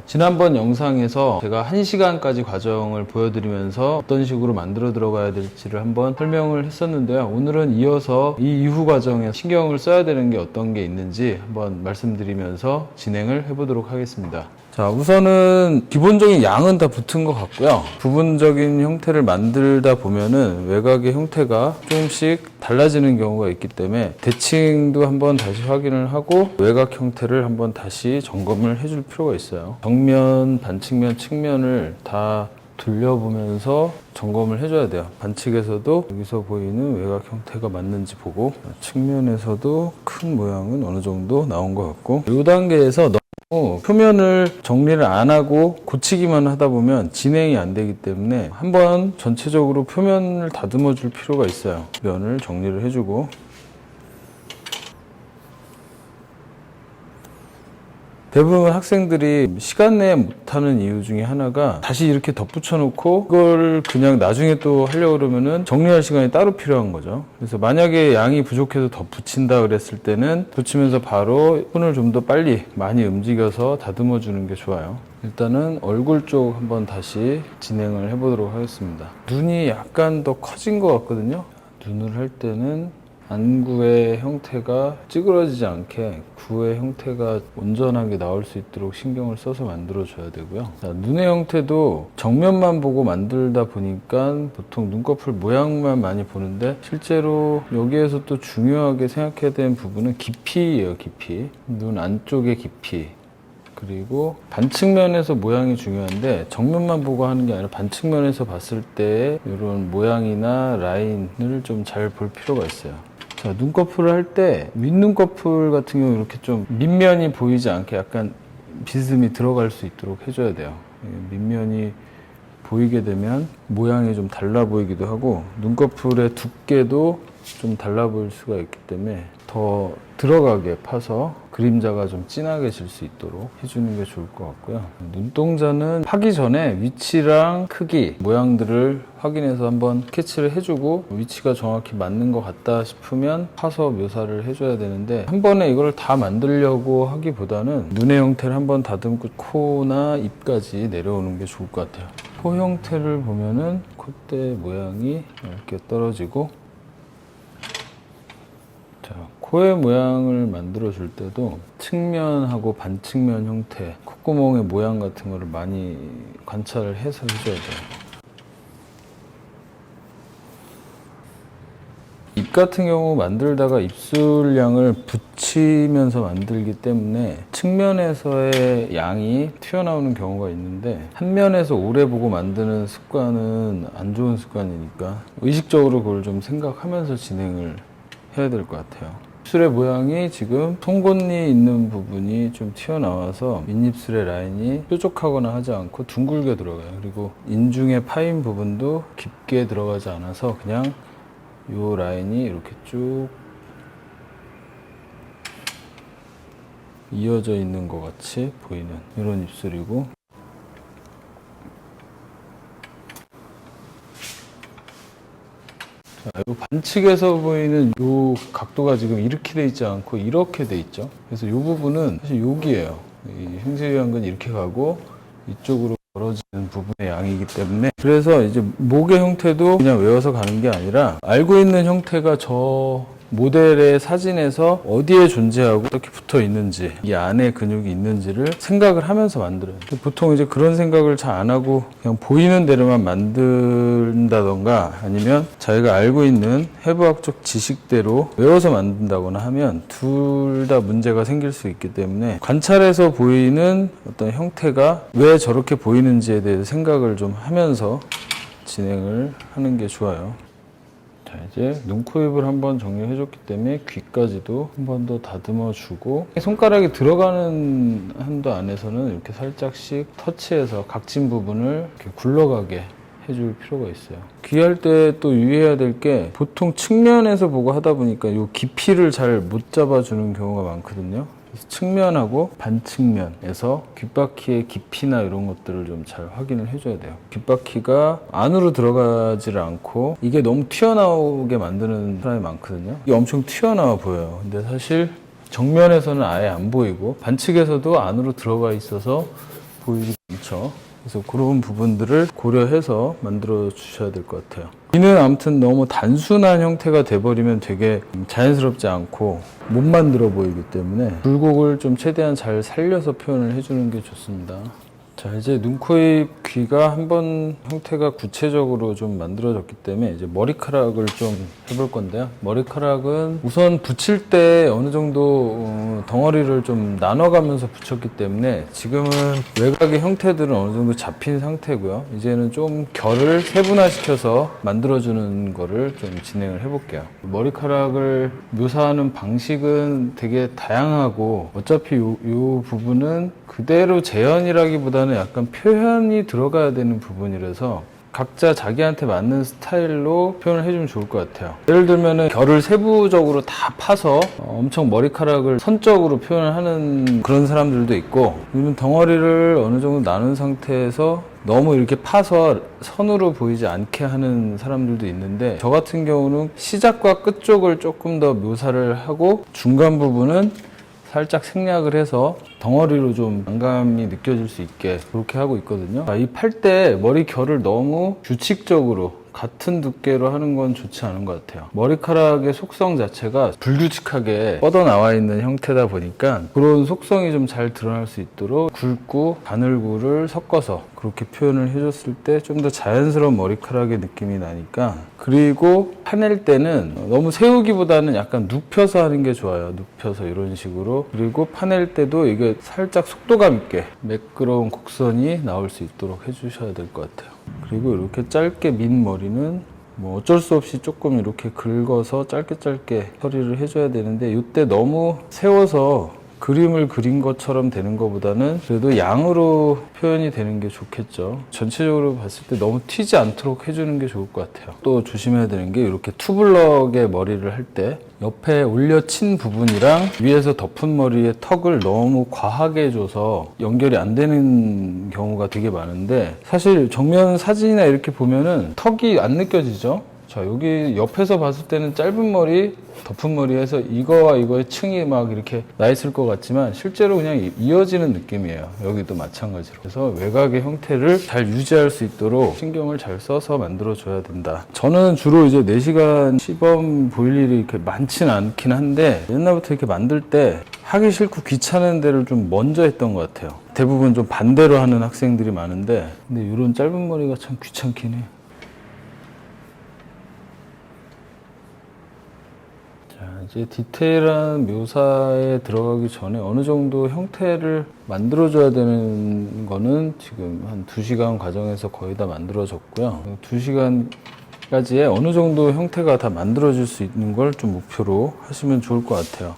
지난번 영상에서 제가 1시간까지 과정을 보여드리면서 어떤 식으로 만들어 들어가야 될지를 한번 설명을 했었는데요. 오늘은 이어서 이 이후 과정에 신경을 써야 되는 게 어떤 게 있는지 한번 말씀드리면서 진행을 해보도록 하겠습니다. 자, 우선은 기본적인 양은 다 붙은 것 같고요. 부분적인 형태를 만들다 보면은 외곽의 형태가 조금씩 달라지는 경우가 있기 때문에 대칭도 한번 다시 확인을 하고 외곽 형태를 한번 다시 점검을 해줄 필요가 있어요. 정면, 반측면, 측면을 다 돌려보면서 점검을 해줘야 돼요. 반측에서도 여기서 보이는 외곽 형태가 맞는지 보고, 측면에서도 큰 모양은 어느 정도 나온 것 같고, 이 단계에서 표면을 정리를 안 하고 고치기만 하다 보면 진행이 안 되기 때문에 한번 전체적으로 표면을 다듬어 줄 필요가 있어요. 면을 정리를 해주고, 대부분 학생들이 시간 내에 못하는 이유 중에 하나가 다시 이렇게 덧붙여 놓고 그걸 그냥 나중에 또 하려고 그러면은 정리할 시간이 따로 필요한 거죠. 그래서 만약에 양이 부족해서 덧붙인다 그랬을 때는 붙이면서 바로 손을 좀 더 빨리 많이 움직여서 다듬어 주는 게 좋아요. 일단은 얼굴 쪽 한번 다시 진행을 해보도록 하겠습니다. 눈이 약간 더 커진 것 같거든요. 눈을 할 때는 안구의 형태가 찌그러지지 않게 구의 형태가 온전하게 나올 수 있도록 신경을 써서 만들어줘야 되고요. 자, 눈의 형태도 정면만 보고 만들다 보니까 보통 눈꺼풀 모양만 많이 보는데 실제로 여기에서 또 중요하게 생각해야 되는 부분은 깊이예요. 깊이. 눈 안쪽의 깊이. 그리고 반측면에서 모양이 중요한데 정면만 보고 하는 게 아니라 반측면에서 봤을 때 이런 모양이나 라인을 좀 잘 볼 필요가 있어요. 자, 눈꺼풀을 할 때 윗눈꺼풀 같은 경우 이렇게 좀 밑면이 보이지 않게 약간 비스듬히 들어갈 수 있도록 해줘야 돼요. 밑면이 보이게 되면 모양이 좀 달라 보이기도 하고 눈꺼풀의 두께도 좀 달라 보일 수가 있기 때문에 더 들어가게 파서 그림자가 좀 진하게 질 수 있도록 해주는 게 좋을 것 같고요. 눈동자는 하기 전에 위치랑 크기, 모양들을 확인해서 한번 스케치를 해주고 위치가 정확히 맞는 것 같다 싶으면 파서 묘사를 해줘야 되는데 한 번에 이걸 다 만들려고 하기보다는 눈의 형태를 한번 다듬고 코나 입까지 내려오는 게 좋을 것 같아요. 코 형태를 보면은 콧대 모양이 이렇게 떨어지고, 자, 코의 모양을 만들어 줄 때도 측면하고 반측면 형태, 콧구멍의 모양 같은 거를 많이 관찰을 해서 해줘야 돼요. 입 같은 경우 만들다가 입술량을 붙이면서 만들기 때문에 측면에서의 양이 튀어나오는 경우가 있는데 한 면에서 오래 보고 만드는 습관은 안 좋은 습관이니까 의식적으로 그걸 좀 생각하면서 진행을 해야 될 것 같아요. 입술의 모양이 지금 송곳니 있는 부분이 좀 튀어나와서 윗입술의 라인이 뾰족하거나 하지 않고 둥글게 들어가요. 그리고 인중의 파인 부분도 깊게 들어가지 않아서 그냥 이 라인이 이렇게 쭉 이어져 있는 것 같이 보이는 이런 입술이고, 이 반측에서 보이는 이 각도가 지금 이렇게 돼 있지 않고 이렇게 돼 있죠. 그래서 이 부분은 사실 여기예요. 이 횡세유한근 이렇게 가고 이쪽으로 벌어지는 부분의 양이기 때문에, 그래서 이제 목의 형태도 그냥 외워서 가는 게 아니라 알고 있는 형태가 저 모델의 사진에서 어디에 존재하고 어떻게 붙어 있는지, 이 안에 근육이 있는지를 생각을 하면서 만들어요. 보통 이제 그런 생각을 잘 안 하고 그냥 보이는 대로만 만든다던가 아니면 자기가 알고 있는 해부학적 지식대로 외워서 만든다거나 하면 둘 다 문제가 생길 수 있기 때문에 관찰해서 보이는 어떤 형태가 왜 저렇게 보이는지에 대해서 생각을 좀 하면서 진행을 하는 게 좋아요. 자, 이제 눈, 코, 입을 한번 정리해줬기 때문에 귀까지도 한 번 더 다듬어주고, 손가락이 들어가는 한도 안에서는 이렇게 살짝씩 터치해서 각진 부분을 이렇게 굴러가게 해줄 필요가 있어요. 귀 할 때 또 유의해야 될 게 보통 측면에서 보고 하다 보니까 이 깊이를 잘 못 잡아주는 경우가 많거든요. 그래서 측면하고 반측면에서 귓바퀴의 깊이나 이런 것들을 좀 잘 확인을 해줘야 돼요. 귓바퀴가 안으로 들어가지를 않고 이게 너무 튀어나오게 만드는 사람이 많거든요. 이게 엄청 튀어나와 보여요. 근데 사실 정면에서는 아예 안 보이고 반측에서도 안으로 들어가 있어서 보이지 않죠. 그래서 그런 부분들을 고려해서 만들어 주셔야 될 것 같아요. 귀는 아무튼 너무 단순한 형태가 돼버리면 되게 자연스럽지 않고 못 만들어 보이기 때문에 굴곡을 좀 최대한 잘 살려서 표현을 해주는 게 좋습니다. 자, 이제 눈, 코, 입, 귀가 한번 형태가 구체적으로 좀 만들어졌기 때문에 이제 머리카락을 좀 해볼 건데요. 머리카락은 우선 붙일 때 어느 정도 덩어리를 좀 나눠가면서 붙였기 때문에 지금은 외곽의 형태들은 어느 정도 잡힌 상태고요. 이제는 좀 결을 세분화시켜서 만들어주는 거를 좀 진행을 해볼게요. 머리카락을 묘사하는 방식은 되게 다양하고 어차피 요 부분은 그대로 재현이라기보다는 약간 표현이 들어가야 되는 부분이라서 각자 자기한테 맞는 스타일로 표현을 해주면 좋을 것 같아요. 예를 들면은 결을 세부적으로 다 파서 엄청 머리카락을 선적으로 표현을 하는 그런 사람들도 있고, 아니면 덩어리를 어느 정도 나눈 상태에서 너무 이렇게 파서 선으로 보이지 않게 하는 사람들도 있는데, 저 같은 경우는 시작과 끝 쪽을 조금 더 묘사를 하고 중간 부분은 살짝 생략을 해서 덩어리로 좀 안감이 느껴질 수 있게 그렇게 하고 있거든요. 이 팔 때 머리 결을 너무 규칙적으로 같은 두께로 하는 건 좋지 않은 것 같아요. 머리카락의 속성 자체가 불규칙하게 뻗어나와 있는 형태다 보니까 그런 속성이 좀 잘 드러날 수 있도록 굵고 가늘고를 섞어서 그렇게 표현을 해줬을 때 좀 더 자연스러운 머리카락의 느낌이 나니까. 그리고 파낼 때는 너무 세우기보다는 약간 눕혀서 하는 게 좋아요. 눕혀서 이런 식으로. 그리고 파낼 때도 이게 살짝 속도감 있게 매끄러운 곡선이 나올 수 있도록 해주셔야 될 것 같아요. 그리고 이렇게 짧게 민 머리는 뭐 어쩔 수 없이 조금 이렇게 긁어서 짧게 처리를 해줘야 되는데, 이때 너무 세워서 그림을 그린 것처럼 되는 것보다는 그래도 양으로 표현이 되는 게 좋겠죠. 전체적으로 봤을 때 너무 튀지 않도록 해주는 게 좋을 것 같아요. 또 조심해야 되는 게, 이렇게 투블럭의 머리를 할 때 옆에 올려친 부분이랑 위에서 덮은 머리의 턱을 너무 과하게 줘서 연결이 안 되는 경우가 되게 많은데, 사실 정면 사진이나 이렇게 보면은 턱이 안 느껴지죠. 자, 여기 옆에서 봤을 때는 짧은 머리, 덮은 머리에서 이거와 이거의 층이 막 이렇게 나 있을 것 같지만 실제로 그냥 이어지는 느낌이에요. 여기도 마찬가지로. 그래서 외곽의 형태를 잘 유지할 수 있도록 신경을 잘 써서 만들어줘야 된다. 저는 주로 이제 4시간 시범 보일 일이 이렇게 많지는 않긴 한데, 옛날부터 이렇게 만들 때 하기 싫고 귀찮은 데를 좀 먼저 했던 것 같아요. 대부분 좀 반대로 하는 학생들이 많은데, 근데 이런 짧은 머리가 참 귀찮긴 해. 이제 디테일한 묘사에 들어가기 전에 어느 정도 형태를 만들어줘야 되는 거는 지금 한 2시간 과정에서 거의 다 만들어졌고요. 2시간까지의 어느 정도 형태가 다 만들어질 수 있는 걸 좀 목표로 하시면 좋을 것 같아요.